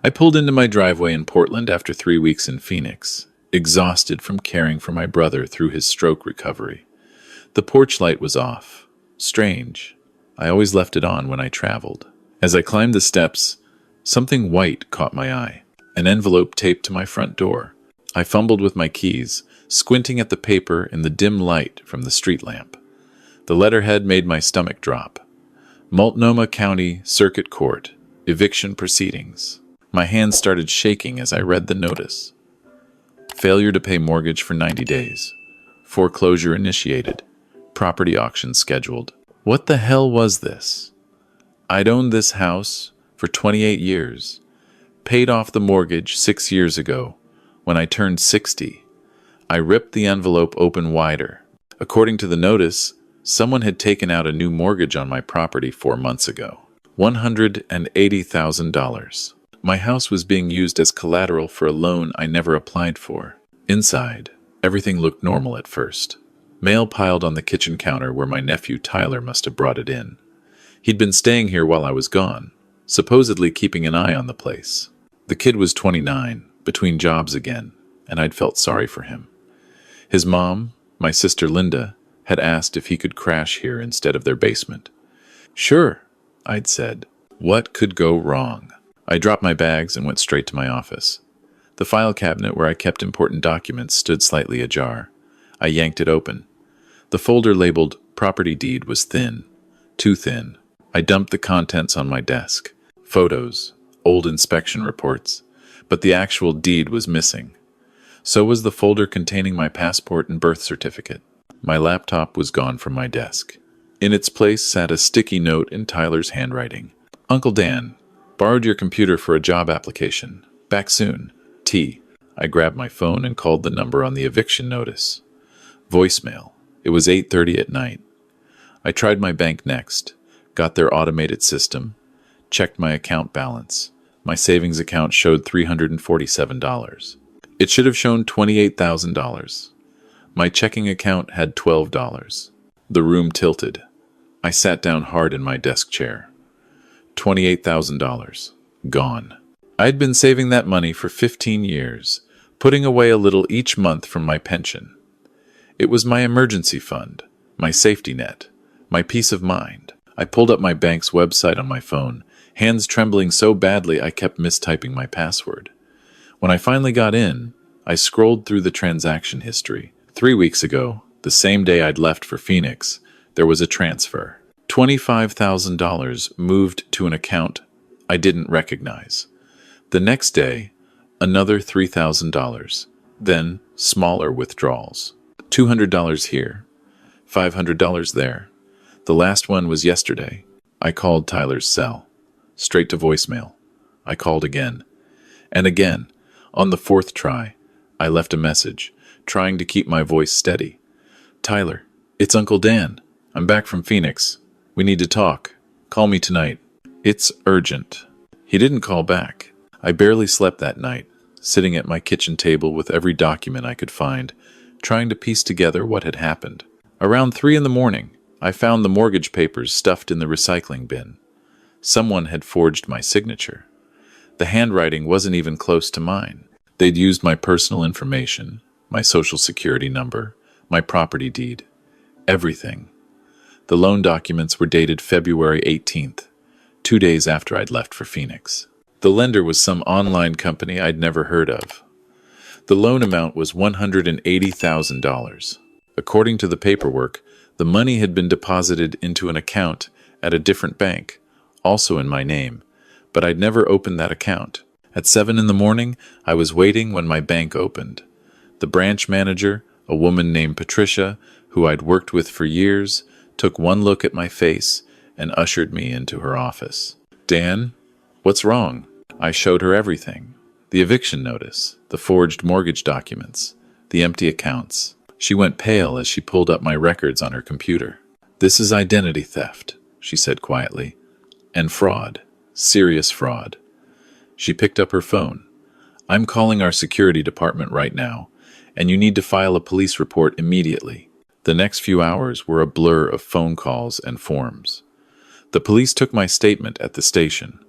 I pulled into my driveway in Portland after 3 weeks in Phoenix, exhausted from caring for my brother through his stroke recovery. The porch light was off. Strange. I always left it on when I traveled. As I climbed the steps, something white caught my eye. An envelope taped to my front door. I fumbled with my keys, squinting at the paper in the dim light from the street lamp. The letterhead made my stomach drop. Multnomah County Circuit Court, Eviction Proceedings. My hands started shaking as I read the notice. Failure to pay mortgage for 90 days. Foreclosure initiated. Property auction scheduled. What the hell was this? I'd owned this house for 28 years. Paid off the mortgage 6 years ago. When I turned 60, I ripped the envelope open wider. According to the notice, someone had taken out a new mortgage on my property 4 months ago. $180,000. My house was being used as collateral for a loan I never applied for. Inside, everything looked normal at first. Mail piled on the kitchen counter where my nephew Tyler must have brought it in. He'd been staying here while I was gone, supposedly keeping an eye on the place. The kid was 29, between jobs again, and I'd felt sorry for him. His mom, my sister Linda, had asked if he could crash here instead of their basement. Sure, I'd said. What could go wrong? I dropped my bags and went straight to my office. The file cabinet where I kept important documents stood slightly ajar. I yanked it open. The folder labeled Property Deed was thin. Too thin. I dumped the contents on my desk. Photos, old inspection reports, but the actual deed was missing. So was the folder containing my passport and birth certificate. My laptop was gone from my desk. In its place sat a sticky note in Tyler's handwriting. Uncle Dan, borrowed your computer for a job application. Back soon. T. I grabbed my phone and called the number on the eviction notice. Voicemail. It was 8:30 at night. I tried my bank next, got their automated system, checked my account balance. My savings account showed $347. It should have shown $28,000. My checking account had $12. The room tilted. I sat down hard in my desk chair. $28,000. Gone. I'd been saving that money for 15 years, putting away a little each month from my pension. It was my emergency fund, my safety net, my peace of mind. I pulled up my bank's website on my phone, hands trembling so badly I kept mistyping my password. When I finally got in, I scrolled through the transaction history. 3 weeks ago, the same day I'd left for Phoenix, there was a transfer. $25,000 moved to an account I didn't recognize. The next day, another $3,000. Then, smaller withdrawals. $200 here, $500 there. The last one was yesterday. I called Tyler's cell. Straight to voicemail. I called again. And again. On the 4th try, I left a message, trying to keep my voice steady. Tyler, it's Uncle Dan. I'm back from Phoenix. We need to talk. Call me tonight. It's urgent. He didn't call back. I barely slept that night, sitting at my kitchen table with every document I could find, trying to piece together what had happened. Around 3 in the morning, I found the mortgage papers stuffed in the recycling bin. Someone had forged my signature. The handwriting wasn't even close to mine. They'd used my personal information, my social security number, my property deed, everything. The loan documents were dated February 18th, 2 days after I'd left for Phoenix. The lender was some online company I'd never heard of. The loan amount was $180,000. According to the paperwork, the money had been deposited into an account at a different bank, also in my name, but I'd never opened that account. At 7 in the morning, I was waiting when my bank opened. The branch manager, a woman named Patricia, who I'd worked with for years, took one look at my face and ushered me into her office. Dan, what's wrong? I showed her everything. The eviction notice, the forged mortgage documents, the empty accounts. She went pale as she pulled up my records on her computer. This is identity theft, she said quietly. And fraud. Serious fraud. She picked up her phone. I'm calling our security department right now, and you need to file a police report immediately. The next few hours were a blur of phone calls and forms. The police took my statement at the station.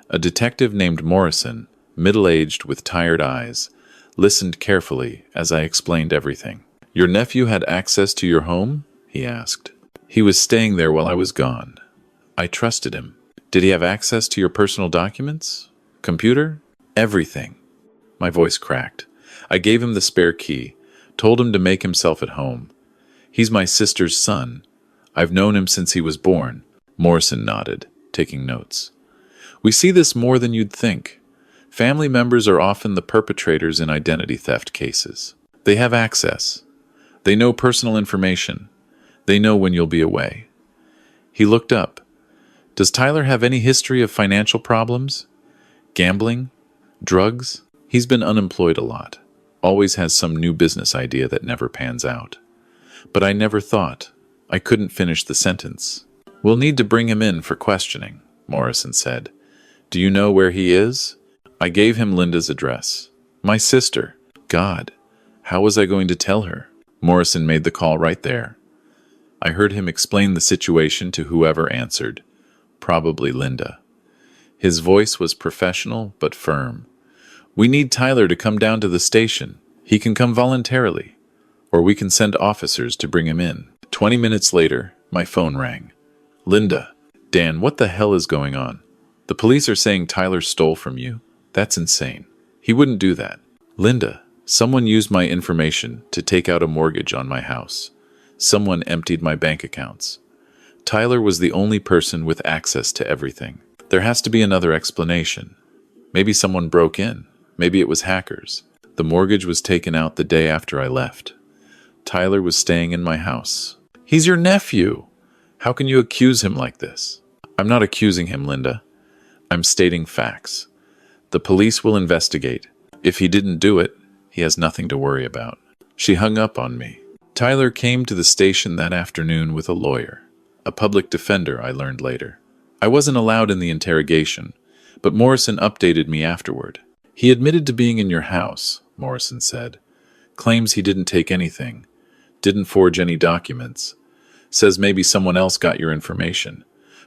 A detective named Morrison, middle-aged with tired eyes, listened carefully as I explained everything. "Your nephew had access to your home?" he asked. "He was staying there while I was gone. I trusted him." "Did he have access to your personal documents? Computer?" "Everything." My voice cracked. I gave him the spare key, told him to make himself at home. "He's my sister's son. I've known him since he was born." Morrison nodded, taking notes. "We see this more than you'd think. Family members are often the perpetrators in identity theft cases. They have access. They know personal information. They know when you'll be away." He looked up. "Does Tyler have any history of financial problems? Gambling? Drugs?" "He's been unemployed a lot. Always has some new business idea that never pans out. But I never thought." I couldn't finish the sentence. "We'll need to bring him in for questioning," Morrison said. "Do you know where he is?" I gave him Linda's address. "My sister." God, how was I going to tell her? Morrison made the call right there. I heard him explain the situation to whoever answered, probably Linda. His voice was professional but firm. "We need Tyler to come down to the station. He can come voluntarily, or we can send officers to bring him in." 20 minutes later, my phone rang. "Linda, Dan, what the hell is going on? The police are saying Tyler stole from you? That's insane. He wouldn't do that." "Linda, someone used my information to take out a mortgage on my house. Someone emptied my bank accounts. Tyler was the only person with access to everything. There has to be another explanation. Maybe someone broke in. Maybe it was hackers. The mortgage was taken out the day after I left. Tyler was staying in my house." "He's your nephew. How can you accuse him like this?" "I'm not accusing him, Linda. I'm stating facts. The police will investigate. If he didn't do it, he has nothing to worry about." She hung up on me. Tyler came to the station that afternoon with a lawyer. A public defender, I learned later. I wasn't allowed in the interrogation, but Morrison updated me afterward. "He admitted to being in your house," Morrison said. "Claims he didn't take anything. Didn't forge any documents. Says maybe someone else got your information.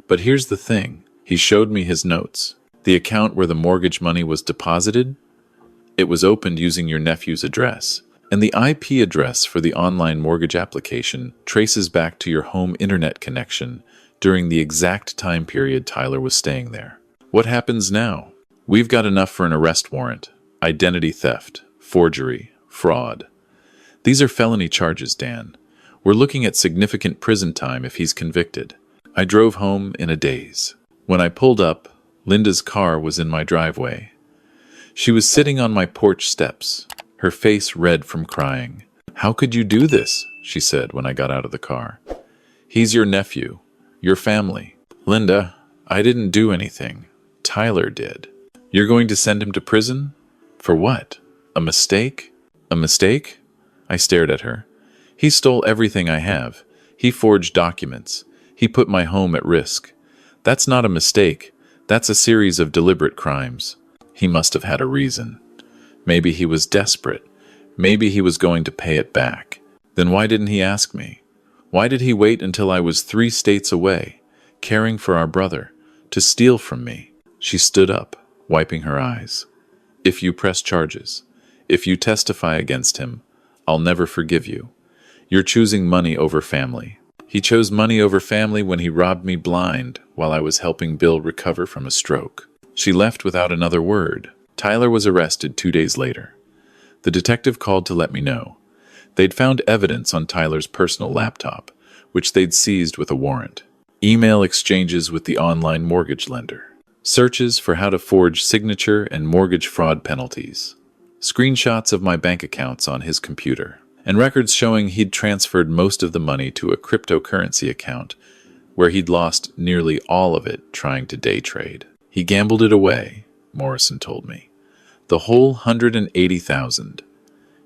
But here's the thing. He showed me his notes. The account where the mortgage money was deposited? It was opened using your nephew's address. And the IP address for the online mortgage application traces back to your home internet connection during the exact time period Tyler was staying there. What happens now? We've got enough for an arrest warrant. Identity theft, forgery, fraud. These are felony charges, Dan. We're looking at significant prison time if he's convicted." I drove home in a daze. When I pulled up, Linda's car was in my driveway. She was sitting on my porch steps, her face red from crying. "How could you do this?" she said when I got out of the car. "He's your nephew, your family." "Linda, I didn't do anything. Tyler did." "You're going to send him to prison? For what? A mistake?" "A mistake?" I stared at her. "He stole everything I have. He forged documents. He put my home at risk. That's not a mistake. That's a series of deliberate crimes. He must have had a reason. Maybe he was desperate. Maybe he was going to pay it back. Then why didn't he ask me? Why did he wait until I was 3 states away, caring for our brother, to steal from me?" She stood up, wiping her eyes. "If you press charges, if you testify against him, I'll never forgive you. You're choosing money over family. He chose money over family when he robbed me blind while I was helping Bill recover from a stroke." She left without another word. Tyler was arrested 2 days later. The detective called to let me know. They'd found evidence on Tyler's personal laptop, which they'd seized with a warrant. Email exchanges with the online mortgage lender. Searches for how to forge signature and mortgage fraud penalties. Screenshots of my bank accounts on his computer, and records showing he'd transferred most of the money to a cryptocurrency account where he'd lost nearly all of it trying to day trade. He gambled it away, Morrison told me. The whole 180,000.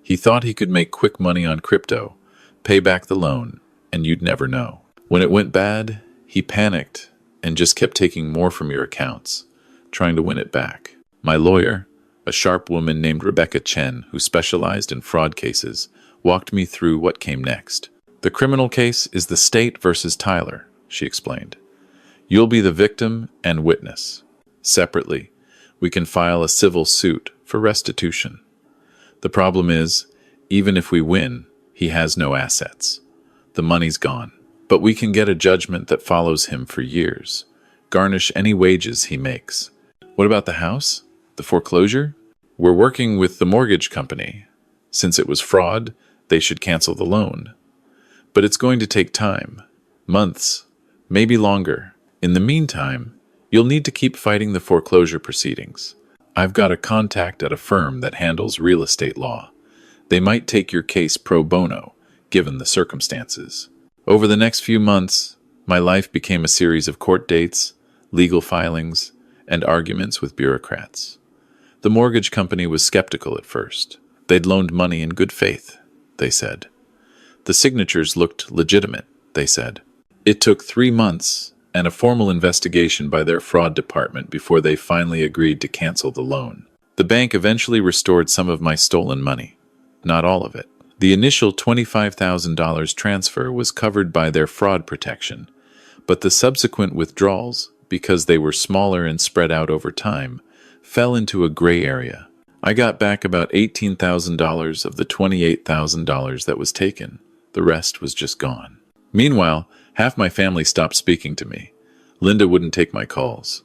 He thought he could make quick money on crypto, pay back the loan, and you'd never know. When it went bad, he panicked and just kept taking more from your accounts, trying to win it back. My lawyer, a sharp woman named Rebecca Chen, who specialized in fraud cases, walked me through what came next. "The criminal case is the state versus Tyler," she explained. "You'll be the victim and witness. Separately, We can file a civil suit for restitution. The problem is, even if we win, he has no assets. The money's gone. But we can get a judgment that follows him for years, garnish any wages he makes. What about the house? The foreclosure? We're working with the mortgage company. Since it was fraud, they should cancel the loan. But it's going to take time. Months. Maybe longer. In the meantime, you'll need to keep fighting the foreclosure proceedings. I've got a contact at a firm that handles real estate law. They might take your case pro bono, given the circumstances. Over the next few months, my life became a series of court dates, legal filings, and arguments with bureaucrats. The mortgage company was skeptical at first. They'd loaned money in good faith, they said. The signatures looked legitimate, they said. It took 3 months and a formal investigation by their fraud department before they finally agreed to cancel the loan. The bank eventually restored some of my stolen money. Not all of it. The initial $25,000 transfer was covered by their fraud protection, but the subsequent withdrawals, because they were smaller and spread out over time, fell into a gray area. I got back about $18,000 of the $28,000 that was taken. The rest was just gone. Meanwhile, half my family stopped speaking to me. Linda wouldn't take my calls.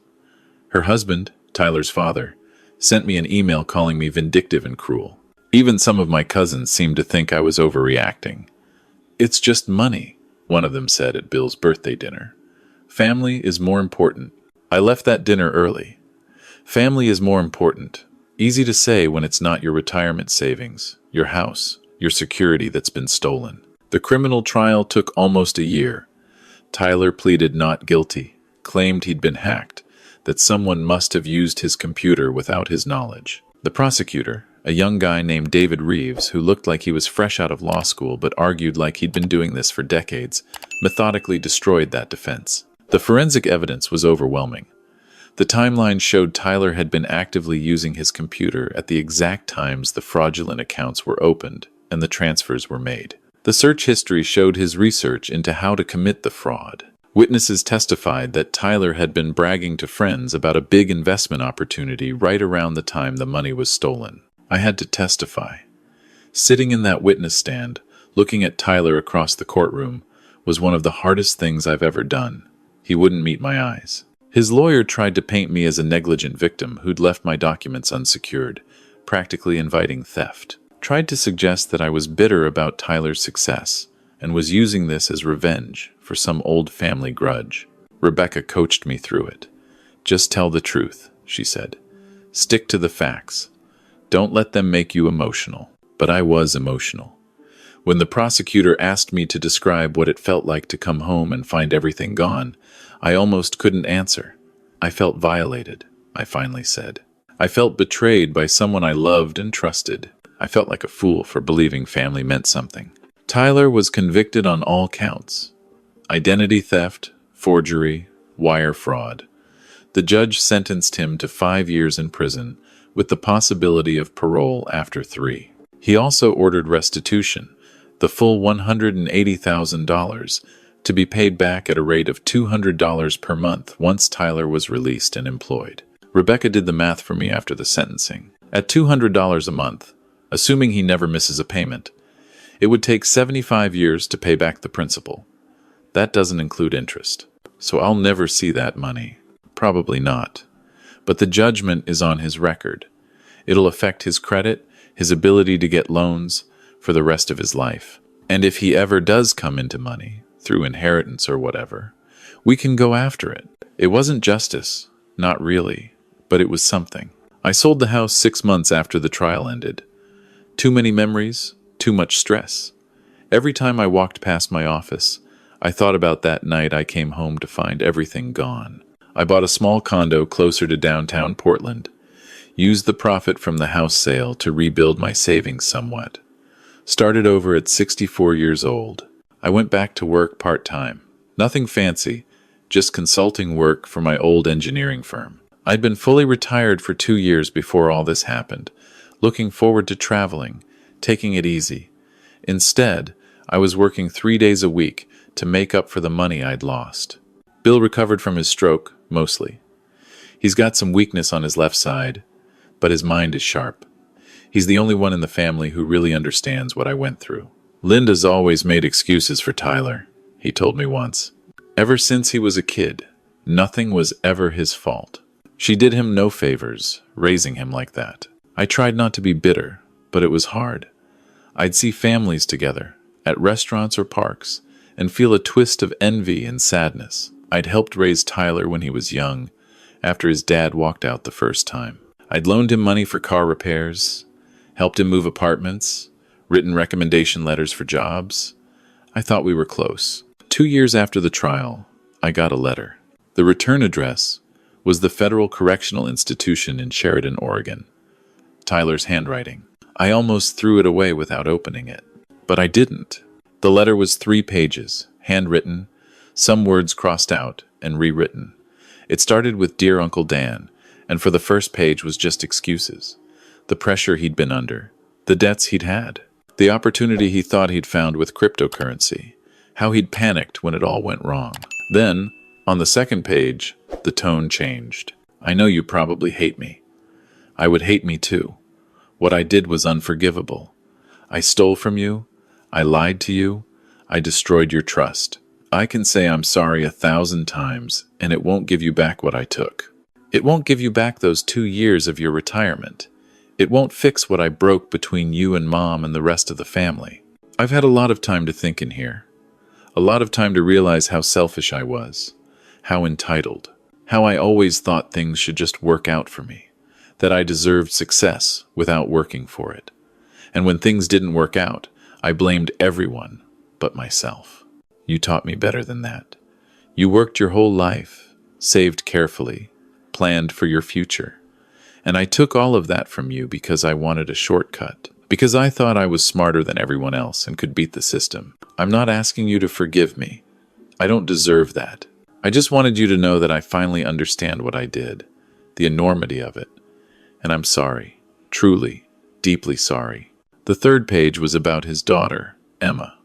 Her husband, Tyler's father, sent me an email calling me vindictive and cruel. Even some of my cousins seemed to think I was overreacting. "It's just money," one of them said at Bill's birthday dinner. "Family is more important." I left that dinner early. Family is more important. Easy to say when it's not your retirement savings, your house, your security that's been stolen. The criminal trial took almost a year. Tyler pleaded not guilty, claimed he'd been hacked, that someone must have used his computer without his knowledge. The prosecutor, a young guy named David Reeves, who looked like he was fresh out of law school but argued like he'd been doing this for decades, methodically destroyed that defense. The forensic evidence was overwhelming. The timeline showed Tyler had been actively using his computer at the exact times the fraudulent accounts were opened and the transfers were made. The search history showed his research into how to commit the fraud. Witnesses testified that Tyler had been bragging to friends about a big investment opportunity right around the time the money was stolen. I had to testify. Sitting in that witness stand, looking at Tyler across the courtroom, was one of the hardest things I've ever done. He wouldn't meet my eyes. His lawyer tried to paint me as a negligent victim who'd left my documents unsecured, practically inviting theft. Tried to suggest that I was bitter about Tyler's success and was using this as revenge for some old family grudge. Rebecca coached me through it. "Just tell the truth," she said. "Stick to the facts. Don't let them make you emotional." But I was emotional. When the prosecutor asked me to describe what it felt like to come home and find everything gone, I almost couldn't answer. "I felt violated," I finally said. "I felt betrayed by someone I loved and trusted. I felt like a fool for believing family meant something." Tyler was convicted on all counts: identity theft, forgery, wire fraud. The judge sentenced him to 5 years in prison, with the possibility of parole after 3. He also ordered restitution, the full $180,000, to be paid back at a rate of $200 per month once Tyler was released and employed. Rebecca did the math for me after the sentencing. At $200 a month, assuming he never misses a payment, it would take 75 years to pay back the principal. That doesn't include interest. So I'll never see that money. Probably not. But the judgment is on his record. It'll affect his credit, his ability to get loans for the rest of his life. And if he ever does come into money, through inheritance or whatever, we can go after it. It wasn't justice, not really, but it was something. I sold the house 6 months after the trial ended. Too many memories, too much stress. Every time I walked past my office, I thought about that night I came home to find everything gone. I bought a small condo closer to downtown Portland, used the profit from the house sale to rebuild my savings somewhat. Started over at 64 years old. I went back to work part-time. Nothing fancy, just consulting work for my old engineering firm. I'd been fully retired for 2 years before all this happened, looking forward to traveling, taking it easy. Instead, I was working 3 days a week to make up for the money I'd lost. Bill recovered from his stroke, mostly. He's got some weakness on his left side, but his mind is sharp. He's the only one in the family who really understands what I went through. Linda's always made excuses for Tyler, he told me once. Ever since he was a kid, nothing was ever his fault. She did him no favors, raising him like that. I tried not to be bitter, but it was hard. I'd see families together, at restaurants or parks, and feel a twist of envy and sadness. I'd helped raise Tyler when he was young, after his dad walked out the first time. I'd loaned him money for car repairs, helped him move apartments, written recommendation letters for jobs. I thought we were close. 2 years after the trial, I got a letter. The return address was the Federal Correctional Institution in Sheridan, Oregon. Tyler's handwriting. I almost threw it away without opening it. But I didn't. The letter was 3 pages, handwritten, some words crossed out and rewritten. It started with Dear Uncle Dan, and for the first page was just excuses. The pressure he'd been under, the debts he'd had, the opportunity he thought he'd found with cryptocurrency, how he'd panicked when it all went wrong. Then, on the second page, the tone changed. I know you probably hate me. I would hate me too. What I did was unforgivable. I stole from you. I lied to you. I destroyed your trust. I can say I'm sorry 1,000 times, and it won't give you back what I took. It won't give you back those 2 years of your retirement. It won't fix what I broke between you and Mom and the rest of the family. I've had a lot of time to think in here. A lot of time to realize how selfish I was. How entitled. How I always thought things should just work out for me. That I deserved success without working for it. And when things didn't work out, I blamed everyone but myself. You taught me better than that. You worked your whole life, saved carefully, planned for your future. And I took all of that from you because I wanted a shortcut. Because I thought I was smarter than everyone else and could beat the system. I'm not asking you to forgive me. I don't deserve that. I just wanted you to know that I finally understand what I did, the enormity of it. And I'm sorry, truly, deeply sorry. The third page was about his daughter, Emma.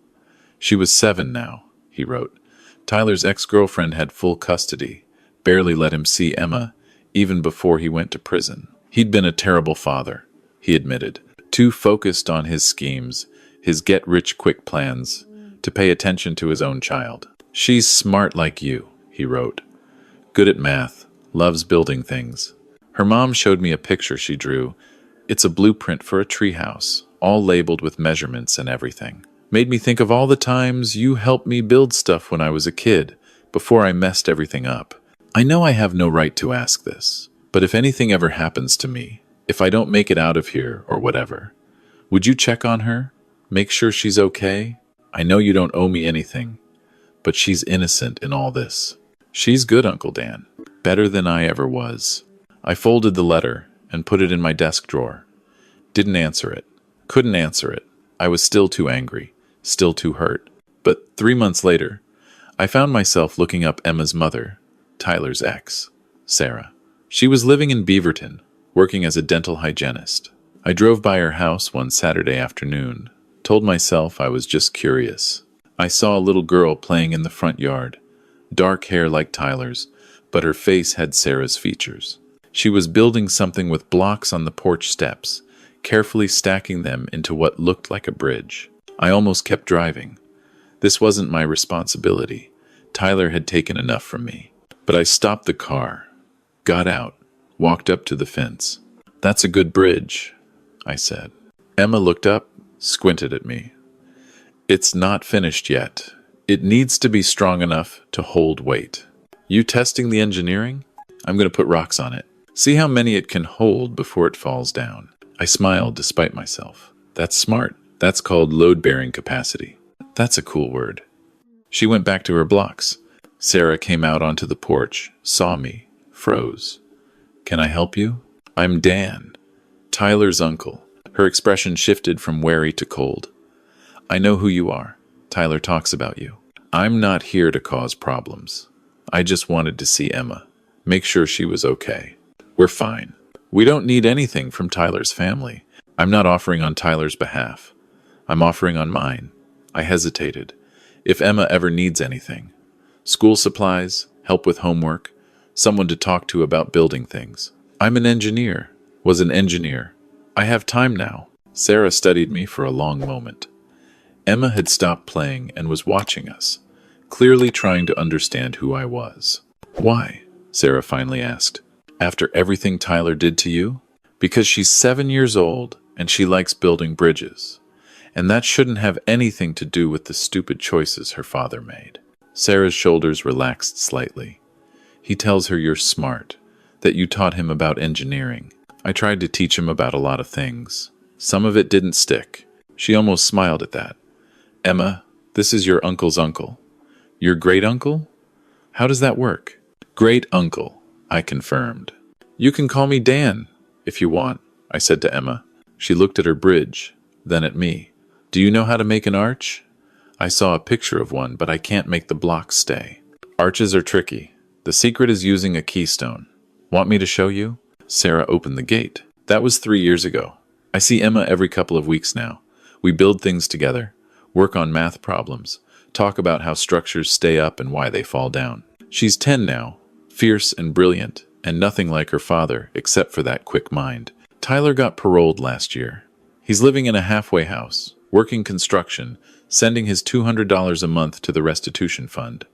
She was 7 now, he wrote. Tyler's ex-girlfriend had full custody, barely let him see Emma, even before he went to prison. He'd been a terrible father, he admitted, too focused on his schemes, his get-rich-quick plans, to pay attention to his own child. She's smart like you, he wrote. Good at math, loves building things. Her mom showed me a picture she drew. It's a blueprint for a treehouse, all labeled with measurements and everything. Made me think of all the times you helped me build stuff when I was a kid, before I messed everything up. I know I have no right to ask this, but if anything ever happens to me, if I don't make it out of here or whatever, would you check on her? Make sure she's okay? I know you don't owe me anything, but she's innocent in all this. She's good, Uncle Dan. Better than I ever was. I folded the letter and put it in my desk drawer. Didn't answer it. Couldn't answer it. I was still too angry, still too hurt. But 3 months later, I found myself looking up Emma's mother, Tyler's ex, Sarah. She was living in Beaverton, working as a dental hygienist. I drove by her house one Saturday afternoon, told myself I was just curious. I saw a little girl playing in the front yard, dark hair like Tyler's, but her face had Sarah's features. She was building something with blocks on the porch steps, carefully stacking them into what looked like a bridge. I almost kept driving. This wasn't my responsibility. Tyler had taken enough from me. But I stopped the car, got out, walked up to the fence. That's a good bridge, I said. Emma looked up, squinted at me. It's not finished yet. It needs to be strong enough to hold weight. You testing the engineering? I'm going to put rocks on it. See how many it can hold before it falls down. I smiled despite myself. That's smart. That's called load-bearing capacity. That's a cool word. She went back to her blocks. Sarah came out onto the porch, saw me, froze. Can I help you? I'm Dan, Tyler's uncle. Her expression shifted from wary to cold. I know who you are. Tyler talks about you. I'm not here to cause problems. I just wanted to see Emma, make sure she was okay. We're fine. We don't need anything from Tyler's family. I'm not offering on Tyler's behalf. I'm offering on mine. I hesitated. If Emma ever needs anything. School supplies, help with homework, someone to talk to about building things. I'm an engineer, was an engineer. I have time now. Sarah studied me for a long moment. Emma had stopped playing and was watching us, clearly trying to understand who I was. Why? Sarah finally asked. After everything Tyler did to you? Because she's 7 years old and she likes building bridges. And that shouldn't have anything to do with the stupid choices her father made. Sarah's shoulders relaxed slightly. He tells her you're smart, that you taught him about engineering. I tried to teach him about a lot of things. Some of it didn't stick. She almost smiled at that. Emma, this is your uncle's uncle. Your great-uncle? How does that work? Great-uncle, I confirmed. You can call me Dan, if you want, I said to Emma. She looked at her bridge, then at me. Do you know how to make an arch? I saw a picture of one, but I can't make the blocks stay. Arches are tricky. The secret is using a keystone. Want me to show you? Sarah opened the gate. That was 3 years ago. I see Emma every couple of weeks now. We build things together, work on math problems, talk about how structures stay up and why they fall down. She's 10 now, fierce and brilliant, and nothing like her father except for that quick mind. Tyler got paroled last year. He's living in a halfway house, working construction, sending his $200 a month to the restitution fund.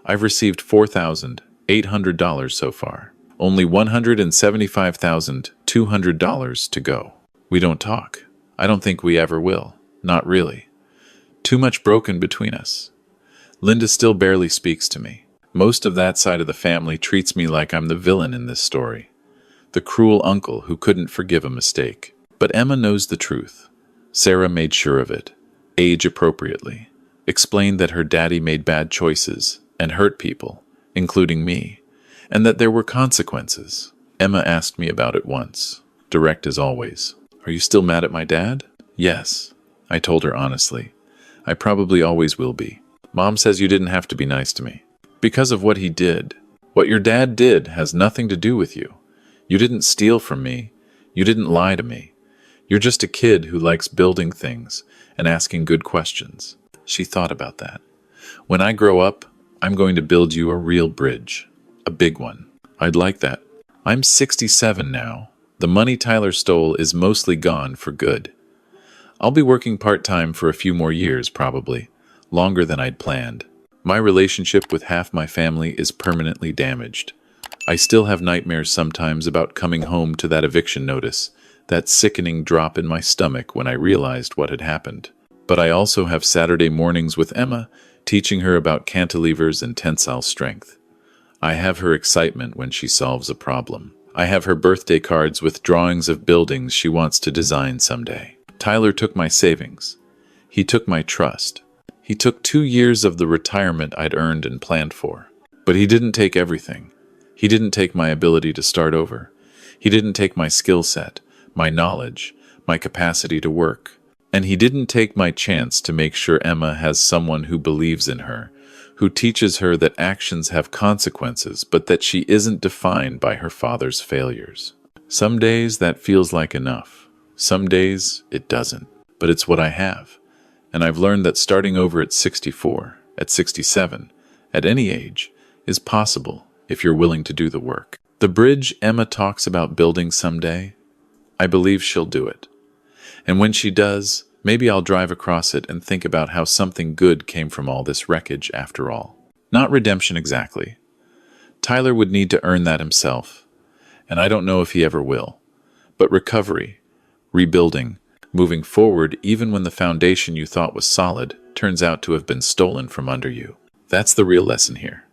I've received $4,800 so far. Only $175,200 to go. We don't talk. I don't think we ever will. Not really. Too much broken between us. Linda still barely speaks to me. Most of that side of the family treats me like I'm the villain in this story. The cruel uncle who couldn't forgive a mistake. But Emma knows the truth. Sarah made sure of it. Age appropriately. Explained that her daddy made bad choices and hurt people, including me, and that there were consequences. Emma asked me about it once, direct as always. Are you still mad at my dad? Yes, I told her honestly. I probably always will be. Mom says you didn't have to be nice to me. Because of what he did. What your dad did has nothing to do with you. You didn't steal from me. You didn't lie to me. You're just a kid who likes building things and asking good questions. She thought about that. When I grow up, I'm going to build you a real bridge. A big one. I'd like that. I'm 67 now. The money Tyler stole is mostly gone for good. I'll be working part-time for a few more years, probably. Longer than I'd planned. My relationship with half my family is permanently damaged. I still have nightmares sometimes about coming home to that eviction notice, that sickening drop in my stomach when I realized what had happened. But I also have Saturday mornings with Emma, teaching her about cantilevers and tensile strength. I have her excitement when she solves a problem. I have her birthday cards with drawings of buildings she wants to design someday. Tyler took my savings. He took my trust. He took 2 years of the retirement I'd earned and planned for. But he didn't take everything. He didn't take my ability to start over. He didn't take my skill set, my knowledge, my capacity to work. And he didn't take my chance to make sure Emma has someone who believes in her, who teaches her that actions have consequences, but that she isn't defined by her father's failures. Some days that feels like enough. Some days it doesn't. But it's what I have. And I've learned that starting over at 64, at 67, at any age, is possible if you're willing to do the work. The bridge Emma talks about building someday, I believe she'll do it. And when she does, maybe I'll drive across it and think about how something good came from all this wreckage after all. Not redemption exactly. Tyler would need to earn that himself, and I don't know if he ever will. But recovery, rebuilding, moving forward even when the foundation you thought was solid turns out to have been stolen from under you. That's the real lesson here.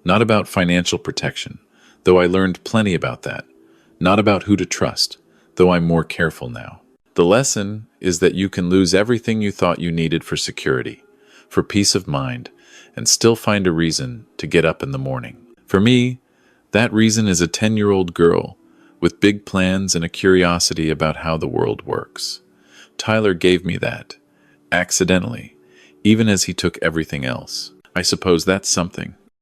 Not about financial protection, though I learned plenty about that. Not about who to trust, though I'm more careful now. The lesson is that you can lose everything you thought you needed for security, for peace of mind, and still find a reason to get up in the morning. For me, that reason is a 10-year-old girl with big plans and a curiosity about how the world works. Tyler gave me that, accidentally, even as he took everything else. I suppose that's something.